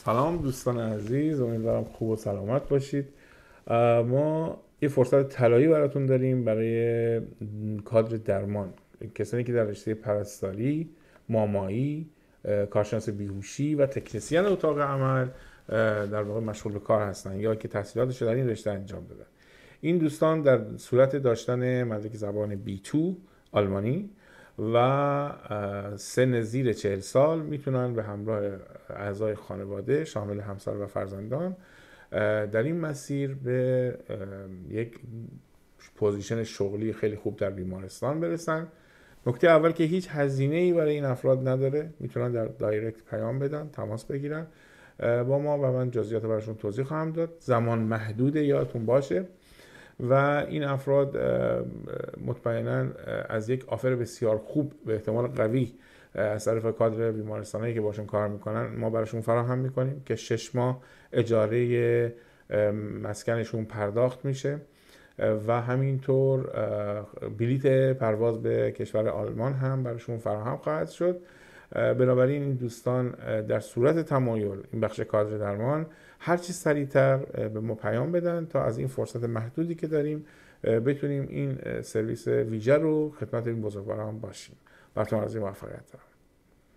سلام دوستان عزیز، امیدوارم خوب و سلامت باشید. ما یه فرصت طلایی براتون داریم برای کادر درمان، کسانی که در رشته پرستاری، مامایی، کارشناس بیهوشی و تکنسین اتاق عمل در واقع مشغول به کار هستن یا که تحصیلاتش در این رشته انجام دادن. این دوستان در صورت داشتن مدرک زبان B2 آلمانی و سن زیر 40 سال میتونن به همراه اعضای خانواده شامل همسر و فرزندان در این مسیر به یک پوزیشن شغلی خیلی خوب در بیمارستان برسن. نکته اول که هیچ هزینه‌ای برای این افراد نداره، میتونن در دایرکت پیام بدن، تماس بگیرن با ما و من جزئیات براشون توضیح خواهم داد. زمان محدوده، یادتون باشه. و این افراد مطمئنا از یک آفر بسیار خوب به احتمال قوی از طرف کادر بیمارستانایی که باشون کار میکنن ما براشون فراهم میکنیم که 6 ماه اجاره مسکنشون پرداخت میشه و همینطور بلیت پرواز به کشور آلمان هم براشون فراهم خواهد شد. بنابراین این دوستان در صورت تمایل این بخش کادر درمان هر چی سریعتر به ما پیام بدن تا از این فرصت محدودی که داریم بتونیم این سرویس ویژه رو خدمت این بزرگواران باشیم. براتون آرزوی موفقیت دارم.